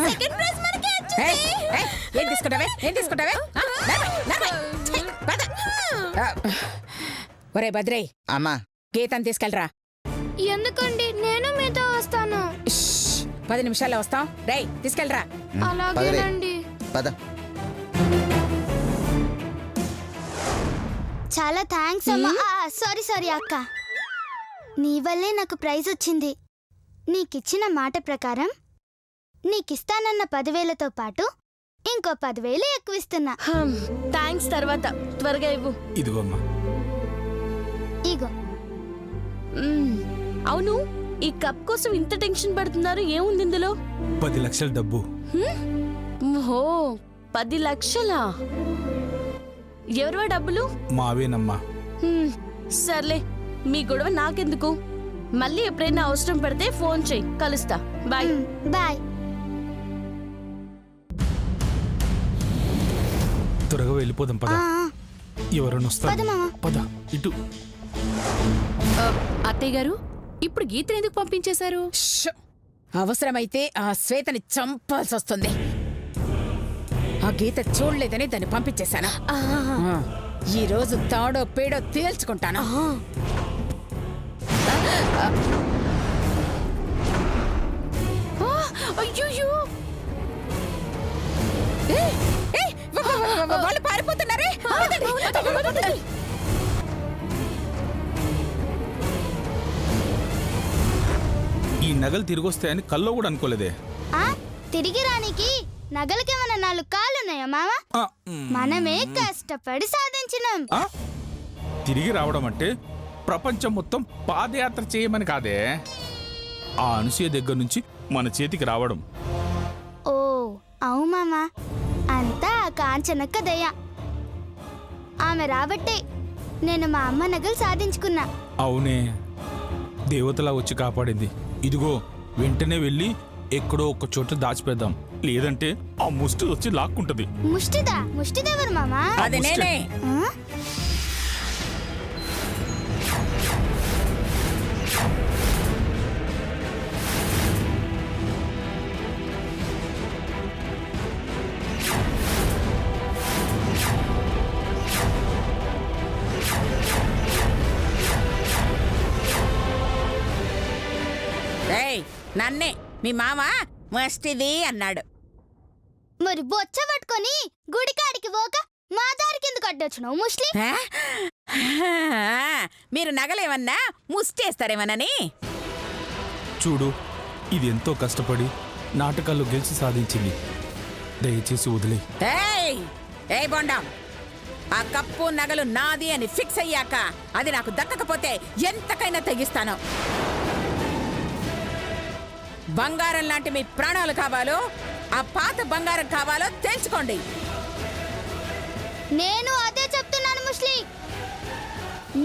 Second prize మనకే వచ్చింది. ఏం తీసుకుంటావే ఒరే బద్రై అమ్మా గీతను తీసుకెళ్ళరా. ఎందుకండి నేను మీతో వస్తాను. 10 నిమిషాల్లో వస్తాం. రేయ్ తీసుకెళ్ళరా. అలాగేనండి. పద. చాలా థ్యాంక్స్ అమ్మా. సారీ అక్క, నీ వల్లే నాకు ప్రైజ్ వచ్చింది. నీకిచ్చిన మాట ప్రకారం నీకిస్తానన్న 10,000తో పాటు ఇంకో 10,000 ఎక్కువిస్తున్నా. థ్యాంక్స్. తర్వాత త్వరగా ఇవ్వు. ఇదిగోమ్మా. ఇగో. అవును, ఈ కప్ కోసం ఇంత టెన్షన్ పడుతున్నారు, ఏముంది ఇందులో? 10 లక్షల డబ్బు. ఓహో, 10 లక్షలా? ఎవరివా డబ్బులు? మావేనమ్మా. సర్లే, మీ గొడవ నాకెందుకు. మళ్ళీ ఎప్పుడైనా అవసరం పడితే ఫోన్ చెయ్యి, కలుస్తా. బాయ్. బాయ్. త్వరగా వెళ్ళిపోదాం పద. ఎవరైనా వస్తారు. పద ఇటు. అత్తయ్య గారు, ఇప్పుడు గీతను ఎందుకు పంపించేశారు? అవసరమైతే ఆ శ్వేతని చంపాల్సి వస్తుంది. ఆ గీత చూడలేదని దాన్ని పంపించేశాను. ఈ రోజు తాడో పేడో తేల్చుకుంటాను. అయ్యో, వాళ్ళు పారిపోతున్నారే. ఈ నగలు తిరిగొస్తాయని కల్లో కూడా అనుకోలేదే. తిరిగి రానికి నగలకేమన్నా 4 కాళ్ళున్నాయా మామ? మనమే కష్టపడి సాధించినాం. తిరిగి రావడం అంటే ప్రపంచం మొత్తం పాదయాత్ర చేయమని కాదే, ఆ అనసూయ దగ్గర నుంచి మన చేతికి రావడం. ఓ అవు మామ, అంతా ఆ కాంచనక్క దయ. ఆమె రాబట్టే నేను మా అమ్మ నగలు సాధించుకున్నా. అవునే, దేవతలా వచ్చి కాపాడింది. ఇదిగో వెంటనే వెళ్ళి ఎక్కడో ఒక చోట దాచిపేద్దాం, లేదంటే ఆ ముష్టి వచ్చి లాక్కుంటది. ముష్టిదెవరు మామా? అది నేనే. నన్నే మీ మామ మస్టిది అన్నాడు. మరి బొచ్చ పట్టుకొని గుడికాడికి పోక మా దారికి ఎందుకు అడ్డొచ్చినావు ముస్లిం? మీరు నగలేమన్నా ముష్టేస్తారేమనని. చూడు, ఇది ఎంతో కష్టపడి నాటకాల్లో గెలిచి సాధించింది. దయచేసి వదిలే. ఏ బొండం, ఆ కప్పు నగలు నాది అని ఫిక్స్ అయ్యాక అది నాకు దక్కకపోతే ఎంతకైనా తెగిస్తాను. బంగారం లాంటి మీ ప్రాణాలు కావాలో ఆ పాత బంగారం కావాలో తెలుసుకోండి. నేను అదే చెప్తున్నాను ముస్లిం.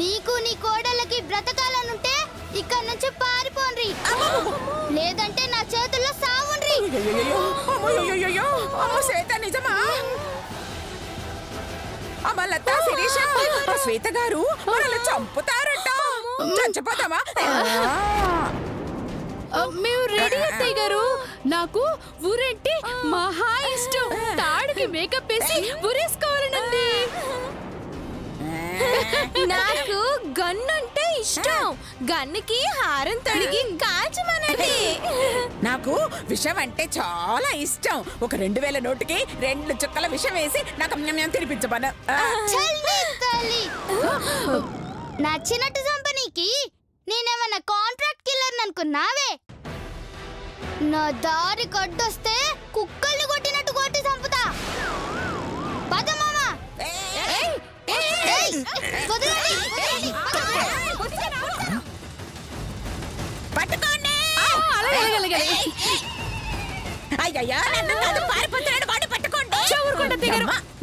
నీకు నీ కోడళ్ళకి బ్రతకాలనుంటే ఇక్కడి నుంచి పారిపోండ్రి, లేదంటే నా చేతుల్లో సావుండ్రి. నిజమా? అమలత శిరీష, శ్వేత గారు మనల్ని చంపుతారట. చచ్చిపోతామా? మేము రెడీ అత్తయ్య గారు. నాకు ఊరంటే మహా ఇష్టం. తాడుకి మేకప్ వేసి ఊరేసుకోవాలనుంది. నాకు గన్ అంటే ఇష్టం. గన్నుకి హారం తొడిగి కాల్చమనండి. నాకు విషం అంటే చాలా ఇష్టం. ఒక 2,000 నోటుకి 2 చుక్కల విషం వేసి నాకు తినిపించమను. నచ్చినట్టు చంపనీకి నేనేమన్నా కాంట్రాక్ట్ కిల్లర్ అనుకున్నావే? నా దారి కొట్టొస్తే కుక్కల్ని కొట్టినట్టు కొట్టి చంపుతా. పద మామా. పట్టుకోండి. అయ్యయ్యా, పారిపోతున్నాడు, వాడు పట్టుకోండి.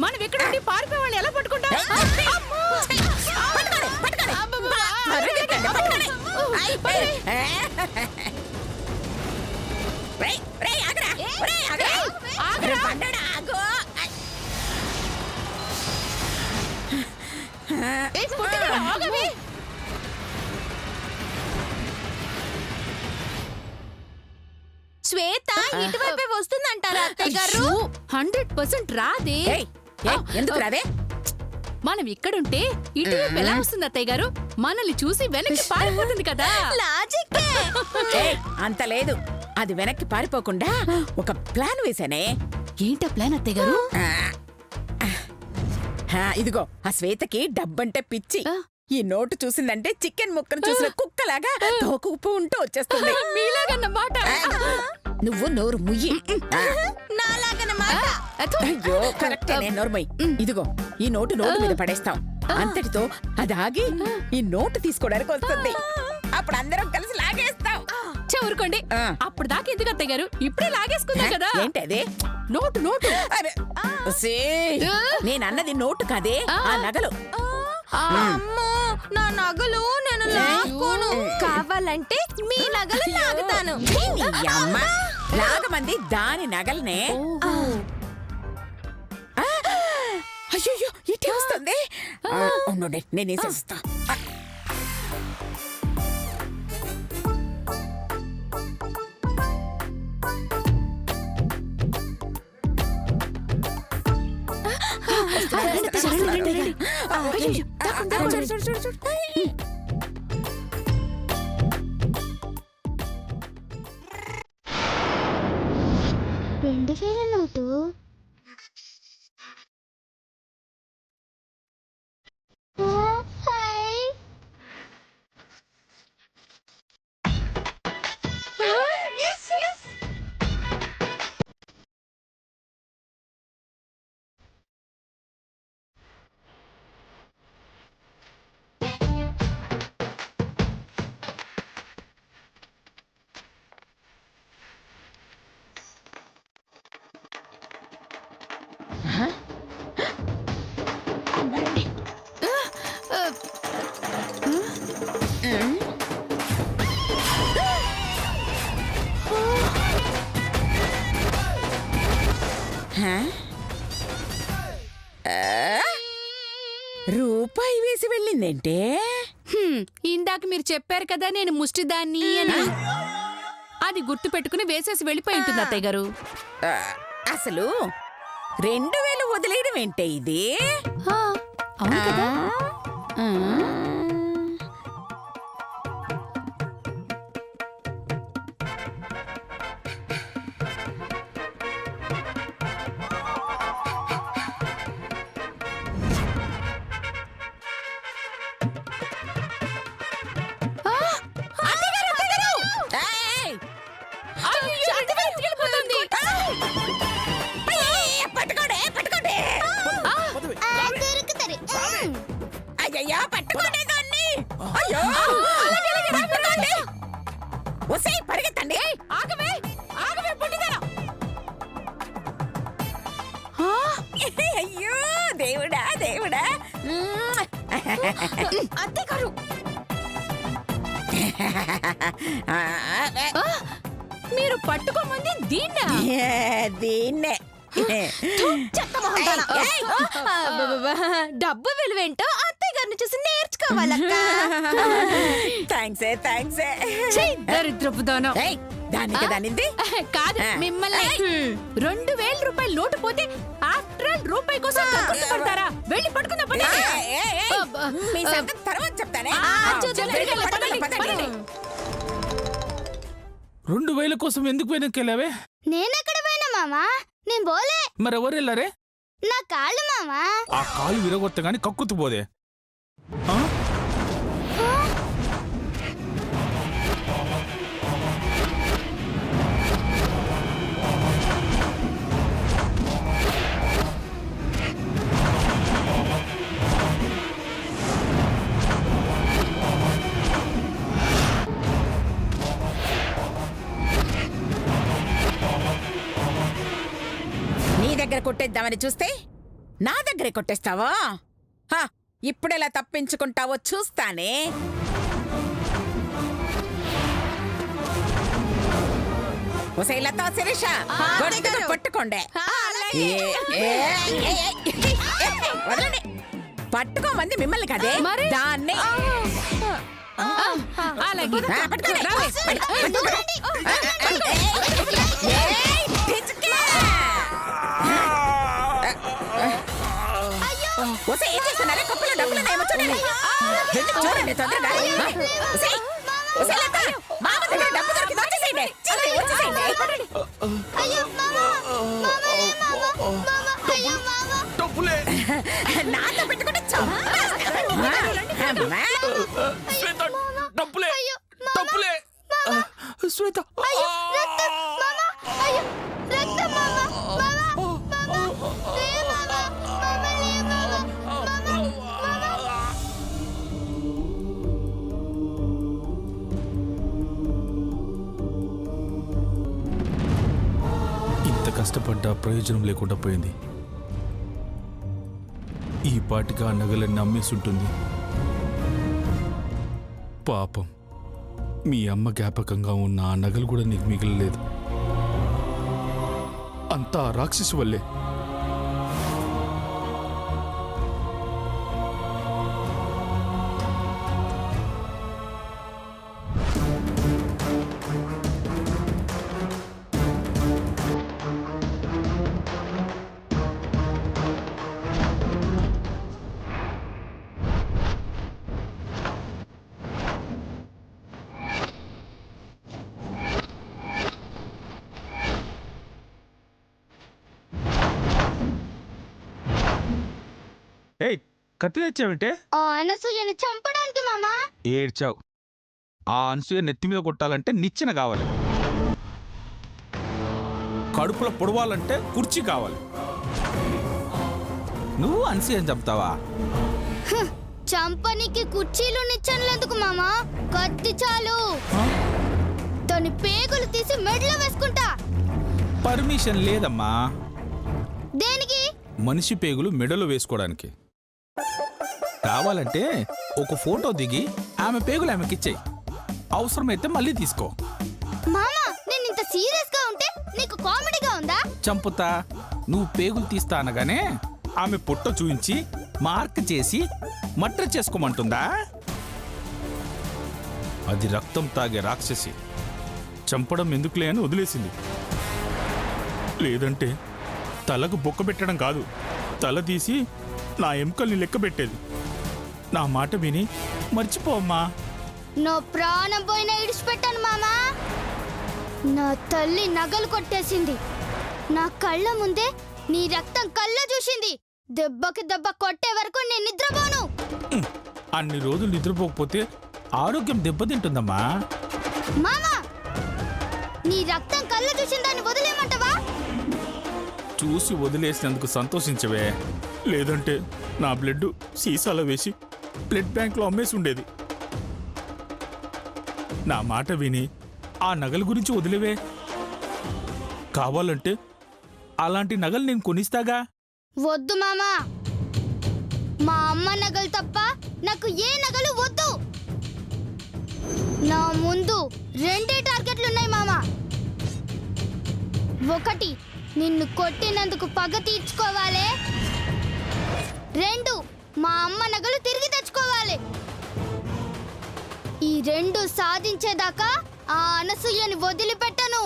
మనం ఎక్కడ పారిపోయే వాళ్ళు ఎలా పట్టుకుంటాం? శ్వేత ఇటువైపే వస్తుందంటారా అత్తయ్య గారు? 100% రాదే. ఏయ్, ఎందుకు రాదే? మనం ఇక్కడుంటే ఇటువైపు ఎలా వస్తుంది అత్తయ్య గారు? మనల్ని చూసి వెనక్కి పారిపోతుంది కదా. లాజిక్కే. ఏయ్, అంత లేదు. అది వెనక్కి పారిపోకుండా ఒక ప్లాన్ వేసానే. ఏంటా ప్లాన్ అత్తయ్య గారు? ఇదిగో ఆ శ్వేతకి డబ్బంటే పిచ్చి. ఆ. ఈ నోటు చూసిందంటే చికెన్ ముక్కను చూసిన కుక్కలాగా తోకుపు ఉంటూ వచ్చేస్తుంది. మీలాగన్నమాట. నువ్వు నోరు ముయ్యి. నాలాగనమాట. అయ్యో కరెక్టేనే, నోర్మయ్. ఇదిగో ఈ నోటు రోడ్డు మీద పడేస్తాం. అంతటితో అది ఆగి ఈ నోటు తీసుకోవడానికి వస్తుంది. అప్పుడు అందరం కలిసి లాగేస్తాం. ఊరుకోండి. ఆ. అప్పుడు దాకా ఎందుకు అత్తయ్య గారు? ఇప్పుడే లాగేసుకుందాం కదా. ఏంటది? Note note. అరే, ఒసే, నేనన్నది నోటు కాదే, ఆ నగలు. అమ్మో, నా నగలు నేను లాక్కోను. కావాలంటే మీ నగలు లాగుతాను. నీ అమ్మ లాగమంది దాని నగలనే. అయ్యో ఇటే వస్తుంది. ఉండు, నేను వేసేస్తా. రెండు వేల నోటు. హాయ్. రూపాయి వేసి వెళ్ళిందేంటే? ఇందాక మీరు చెప్పారు కదా నేను ముష్టిదాన్ని అని. అది గుర్తు పెట్టుకుని వేసేసి వెళ్ళిపోయి ఉంటుంది అత్తయ్య గారు. అసలు 2000 వదిలేయడం ఏంటే ఇది? అవును కదా. ఏయ్! పట్టుకోండి, పట్టుకోండి. దొరుకుతారు. అయ్యయ్యో, పట్టుకోండి దాన్ని. అయ్యో, పట్టుకోండి. ఒసేయ్, పరిగెత్తండి. ఆగవే ఆగవే పుట్టిదారా. అయ్యో దేవుడా, దేవుడా. అత్తయ్య గారు, మీరు పట్టుకోమంది దీన్నా? దీన్నే. చెత్త మొహం దానా. డబ్బు విలువేంటో అత్తయ్య గారిని చూసి నేర్చుకోవాలక్క. Thanks thanks. దరిద్రపు దానం. దానికి దానింది కాదు మిమ్మల్ని. 2000 రూపాయలు నోటు పోతే ఆఫ్టర్ ఆల్ రూపాయి కోసం పడతారా? వెళ్ళి పట్టుకుందా పని. మీ సంగతి తర్వాత చెప్తానే. పదండి, పదండి. 2000 కోసం ఎందుకు వెనక్కెళ్ళావే? నేనెక్కడ పోయినా మామా? నేను పోలే. మరెవరు వెళ్ళారే? నా కాళ్ళు మామా. ఆ కాలు విరగొత్తగాని కక్కుతు పోదే. ఆ? నీ దగ్గర కొట్టేద్దామని చూస్తే నా దగ్గరే కొట్టేస్తావా? ఇప్పుడెలా తప్పించుకుంటావో చూస్తానే. ఒసేలతో శిరీష గట్టిగా పట్టుకోండి. వదలండి. పట్టుకోమంది మిమ్మల్ని కదే, మరి? దాన్నే. అలాగే పట్టుకోండి. రావే. ఏయ్, పిచ్చుకే! ఒసేయ్, ఏం చేస్తున్నారే? కప్పులో డబ్బులున్నాయేమో చూడండి. వెళ్ళి చూడండి తొందరగా. ఒసేయ్, ఒసేయ్, లత, మామ దగ్గర డబ్బు దొరికింది, వచ్చేసేయండి. వచ్చేసేయండి. అయ్యో మామ మామ లే మామ మామ అయ్యో మామ డబ్బులే నాతో పెట్టుకుంటే చంపేస్తాను. అమ్మా. శ్వేత డబ్బులే డబ్బులే శ్వేత రక్తం మామ అయ్యో రక్తం మామ మామ మామ లే మామ మామ లే మామ మామ ఇంత కష్టపడ్డా ప్రయోజనం లేకుండా పోయింది. ఈ పాటికి ఆ నగలన్నీ అమ్మేసుంటుంది. పాపం మీ అమ్మ జ్ఞాపకంగా ఉన్న ఆ నగలు కూడా నీకు మిగలలేదు. అంతా ఆ రాక్షసి వల్లే. ఏయ్, కత్తి తెచ్చావంటే? ఆ అనసూయని చంపడానికి మామ ఏడ్చావు. ఆ అనసూయ నెత్తి మీద కొట్టాలంటే నిచ్చెన కావాలి, కడుపులో పొడవాలంటే కుర్చీ కావాలి. నువ్వు అనసూయని చంపుతావా? చంపనికి కుర్చీలు నిచ్చనలేందుకు మామ కత్తి చాలు దాని పేగులు తీసి మెడలో వేసుకుంటా. పర్మిషన్ లేదమ్మా. దేనికి? మనిషి పేగులు మెడలో వేసుకోవడానికి. కావాలంటే ఒక ఫోటో దిగి ఆమె పేగులు ఆమెకిచ్చేయి, అవసరమైతే మళ్ళీ తీసుకో. మామ నేను ఇంత సీరియస్ గా ఉంటే నీకు కామెడీగా ఉందా? చంపుతా. నువ్వు పేగులు తీస్తా అనగానే ఆమె పొట్ట చూయించి మార్క్ చేసి మట్ర చేసుకోమంటుందా? అది రక్తం తాగే రాక్షసి. చంపడం ఎందుకులే అని వదిలేసింది. లేదంటే తలకు బొక్క పెట్టడం కాదు, తల తీసి నా ఎముకల్ని లెక్క పెట్టేది. నా మాట విని మర్చిపోమ్మా. నా ప్రాణం పోయినా ఇడిచిపెట్టాను మామా. నా తల్లి నగలు కొట్టేసింది, నా కళ్ళ ముందే నీ రక్తం కళ్ళ చూసింది. దెబ్బకి దెబ్బ కొట్టే వరకు నేను నిద్రపోను. అన్ని రోజులు నిద్రపోకపోతే ఆరోగ్యం దెబ్బతింటుందమ్మా. మామా నీ రక్తం కళ్ళ చూసిన దాన్ని వదిలేమంటావా? చూసి వదిలేసినందుకు సంతోషించవే. లేదంటే నా బ్లడ్ సీసాలో వేసి బ్లడ్ బ్యాంక్లో అమ్మేసి ఉండేది. నా మాట విని ఆ నగల గురించి వదిలేవే. కావాలంటే అలాంటి నగలు నేను కొనిస్తాగా. వద్దు మామా, మా అమ్మ నగలు తప్ప నాకు ఏ నగలు వద్దు. నా ముందు రెండే టార్గెట్లున్నాయి మామా. ఒకటి, నిన్ను కొట్టినందుకు పగ తీర్చుకోవాలి. రెండు, మా అమ్మ నగలు తిరిగి తెచ్చుకోవాలి. ఈ రెండు సాధించేదాకా ఆ అనసూయని వదిలిపెట్టను.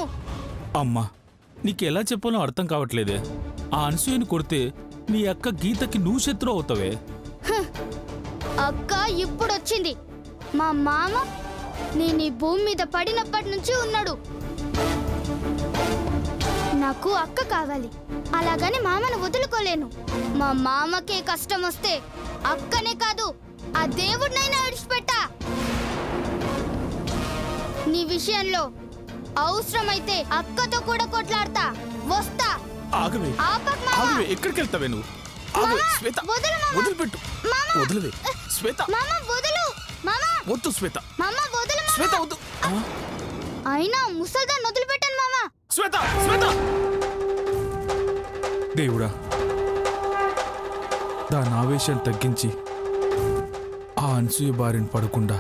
అమ్మా, నీకెలా చెప్పాలో అర్థం కావట్లేదే. ఆ అనసూయని కొడితే నీ అక్క గీతకి నువ్వు శత్రు అవుతావే. అక్క ఇప్పుడొచ్చింది. మా మామ నేను ఈ భూమి మీద పడినప్పటి నుంచి ఉన్నాడు. నాకు అక్క కావాలి, అలాగని మామను వదులుకోలేను. మా మామకే కష్టం వస్తే అక్కనే కాదు ఆ దేవుడినైనా విడిచిపెట్టా. నీ విషయంలో అవసరమైతే అక్కతో కూడా కొట్లాడతా. వస్తా. ఆగవే, ఆపక్ మామ. ఆగవే, ఎక్కడికి వెళ్తావే నువ్వు? ఆగవే మామ, శ్వేత, వదులు మామ. వదిలిపెట్టు. మామ. వదిలివే శ్వేత. మామ వదులు. మామ వద్దు శ్వేత, మామ వదులు మామ. శ్వేత వద్దు. అయినా ముసల్దాన్ని వదిలిపెట్టాను మామ. శ్వేత, శ్వేత. దేవుడా, దాని ఆవేశం తగ్గించి ఆ అనసూయ బారిన పడకుండా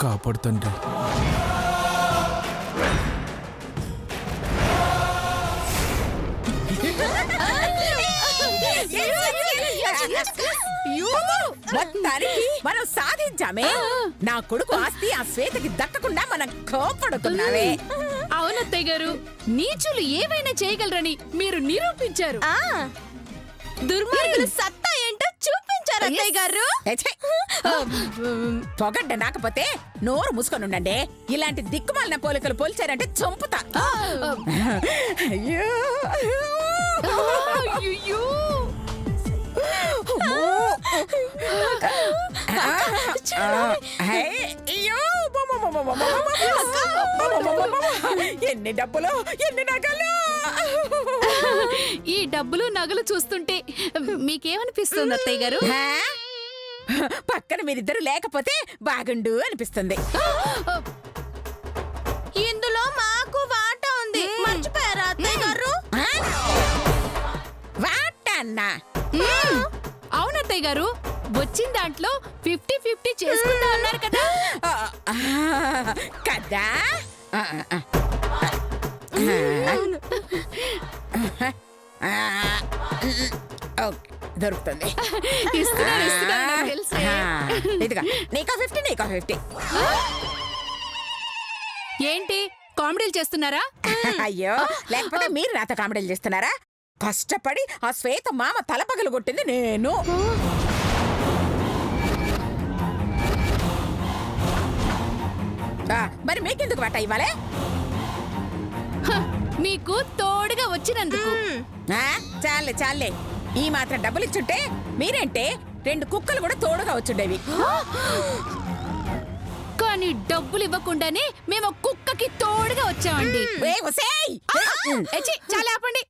కాపాడుతండ్రి. మొత్తానికి మనం సాధించామే. నా కొడుకు ఆస్తి ఆ శ్వేతకి దక్కకుండా మనం కోపడుతున్నావే. అవునత్తయ్య గారు, నీచులు ఏవైనా చేయగలరని మీరు నిరూపించారు. దుర్మార్గుల సత్తా ఏంటో చూపించారు అత్తయ్య గారు. పొగడ్డ నాకపోతే నోరు మూసుకొని ఉండండి. ఇలాంటి దిక్కుమాలిన పోలికలు పోల్చారంటే చంపుతా. అయ్యో అయ్యో, ఎన్ని డబ్బులు, ఎన్ని నగలు. ఈ డబ్బులు నగలు చూస్తుంటే మీకేమనిపిస్తుంది అత్తయ్య గారు? పక్కన మీరిద్దరు లేకపోతే బాగుండు అనిపిస్తుంది. ఇందులో మాకు వాటా ఉంది, మర్చిపోయారా అత్తయ్య గారు? వాటన్నా? అవునత్తయ్య గారు, వచ్చిన దాంట్లో 50-50 చేసుకుంటా అన్నారు కదా. కదా దొరుకుతుంది. ఇస్తున్నాను, నాకు తెలుసులే. ఇదిగా నీకో 50, నీకో 50. ఏంటి కామెడీలు చేస్తున్నారా? అయ్యో, లేకపోతే మీరు నాతో కామెడీలు చేస్తున్నారా? కష్టపడి ఆ శ్వేత మామ తలపగలు కొట్టింది నేను. మరి మీకెందుకు వాటా ఇవ్వాలే? మీకు తోడుగా వచ్చినందుకు. చాలే చాలే, ఈ మాత్రం డబ్బులు ఇచ్చుంటే మీరేంటే 2 కుక్కలు కూడా తోడుగా వచ్చుండేవి. కానీ డబ్బులు ఇవ్వకుండానే మేము కుక్కకి తోడుగా వచ్చామండి. ఏయ్, చాలా ఆపండి.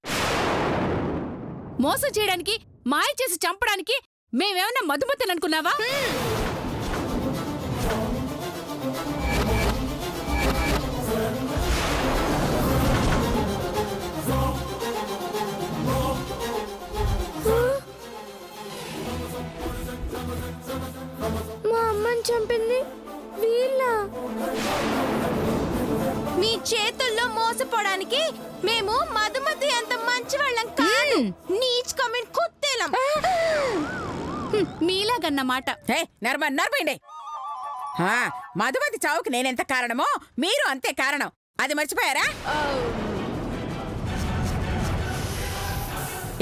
మోసం చేయడానికి, మాయ చేసి చంపడానికి మేమేమన్నా మధుమతులు అనుకున్నావా? మా అమ్మని చంపింది వీళ్ళ. మీ చేతుల్లో మోసపోవడానికి మేము మధుమతి అంత మంచి వాళ్ళం కాదు. నీచ్ కమెంట్ కుత్తేలం. మీలాగన్నమాట. నర్మండి. మధుమతి చావుకి నేనెంత కారణమో మీరు అంతే కారణం. అది మర్చిపోయారా?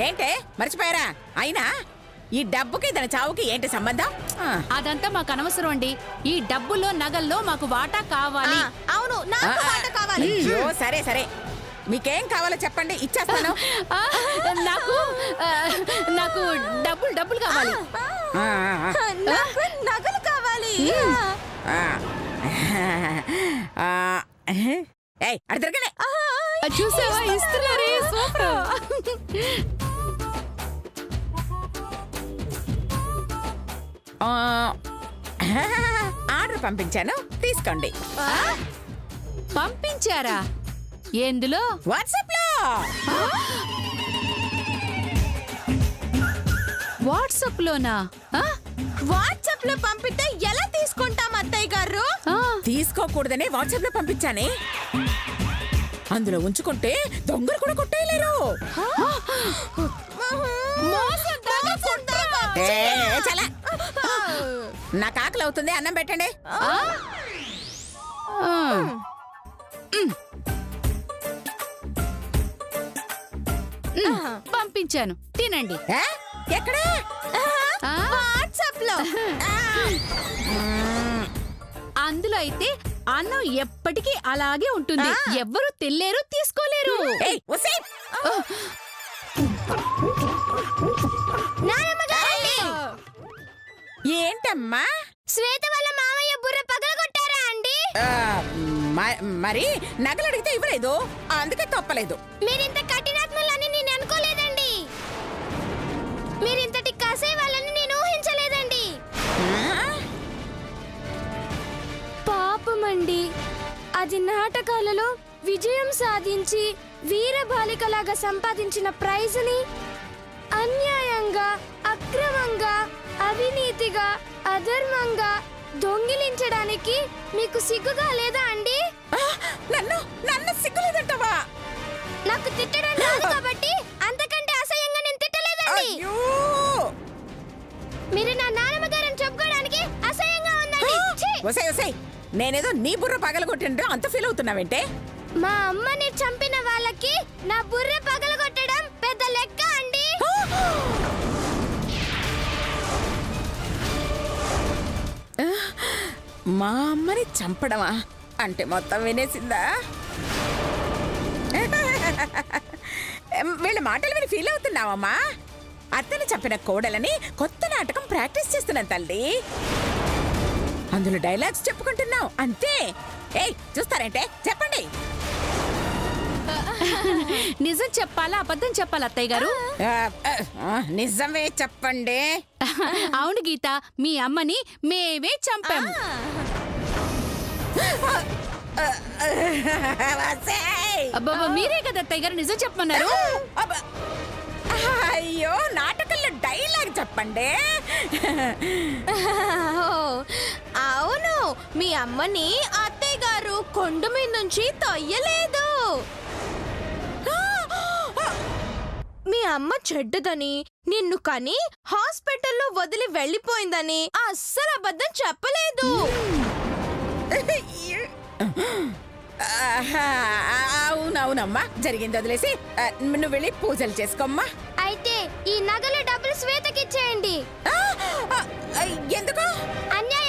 ఏంటే మర్చిపోయారా? అయినా ఈ డబ్బుకి తన చావుకి ఏంటి సంబంధం? అదంతా మాకు అనవసరం అండి. ఈ డబ్బుల్లో నగల్లో మాకు వాటా కావాలి. అవును, నాకు వాటా కావాలి. అయ్యో, సరే సరే, మీకేం కావాలో చెప్పండి, ఇచ్చేస్తాను. నాకు నాకు డబ్బులు కావాలి. నాకు నగలు కావాలి. అడి తిరగలే. చూసావా, ఇస్తున్నారే, సూపర్. ఆర్డర్ పంపించాను, తీసుకోండి. పంపించారా? ఎందులో? వాట్సాప్ లో. వాట్సాప్ లోనా? వాట్సాప్ లో పంపితే ఎలా తీసుకుంటాం అత్తయ్య గారు? తీసుకోకూడదనే వాట్సాప్ లో పంపించానే. అందులో ఉంచుకుంటే దొంగలు కూడా కొట్టేయలేరు. చాలా నాకు ఆకలి అవుతుంది, అన్నం పెట్టండి. పంపించాను, తినండి. ఎక్కడ? వాట్సాప్ లో. అందులో అయితే అన్నం ఎప్పటికీ అలాగే ఉంటుంది. ఎవ్వరూ తినలేరు, తీసుకోలేరు. ఏంటమ్మా? శ్వేత వాళ్ళ మామయ్య బుర్ర పగలగొట్టారా అండి? మరి నగలు అడిగితే ఇవ్వలేదు, అందుకే తప్పలేదు. మీరింత కఠినాత్మలని నేను అనుకోలేదండి. మీరింతటి కసే వాళ్ళని నేను ఊహించలేదండి. పాపమండి, అది నాటకాలలో విజయం సాధించి వీరబాలికలాగా సంపాదించిన ప్రైజుని అన్యాయంగా, అక్రమంగా, అవినీతిగా, అధర్మంగా దొంగిలించడానికి మీకు సిగ్గుగా లేదా అండి? నన్ను సిగ్గులేదంటావా? నాకు తిట్టడం రాదు కాబట్టి అంతకంటే అసహ్యంగా నేను తిట్టలేదండి. మీరు నా నాన్నమ్మ గారని చెప్పుకోవడానికి అసహ్యంగా ఉందండి. ఛీ! ఒసేయ్ ఒసేయ్ నేనేదో నీ బుర్ర పగలగొట్టిండ్రు అంత ఫీల్ అవుతున్నావేంటే మా అమ్మని చంపిన వాళ్ళకి నా బుర్ర పగలగొట్టడం పెద్ద లెక్క అండి. మా అమ్మని చంపడమా అంటే మొత్తం వినేసిందా వీళ్ళ మాటలు విని ఫీల్ అవుతున్నావమ్మా అత్తని చంపిన కోడలని కొత్త నాటకం ప్రాక్టీస్ చేస్తున్నాను తల్లి అందులో డైలాగ్స్ చెప్పుకుంటున్నావు అంతే ఏయ్ చూస్తారంటే చెప్పండి నిజం చెప్పాలా అబద్ధం చెప్పాలా అత్తయ్య గారు? నిజమే చెప్పండి అవును గీత, మీ అమ్మని మేమే చంపాము. వసేయ్! అబ్బబ్బా, మీరే కదా అత్తయ్య గారు నిజం చెప్పమన్నారు. అబ్బ! అయ్యో నాటకంలో డైలాగ్ చెప్పండి అవును, మీ అమ్మని అత్తయ్య గారు కొండ మీద నుంచి తొయ్యలేదు. మీ అమ్మ చెడ్డదని నిన్ను కని హాస్పిటల్లో వదిలి వెళ్ళిపోయిందని అస్సలు అబద్ధం చెప్పలేదు. అవునవునమ్మా జరిగింది వదిలేసి నువ్వు వెళ్ళి పూజలు చేసుకోమ్మా అయితే ఈ నగల డబ్బులు శ్వేతకిచ్చేయండి. ఎందుకు అన్యాయం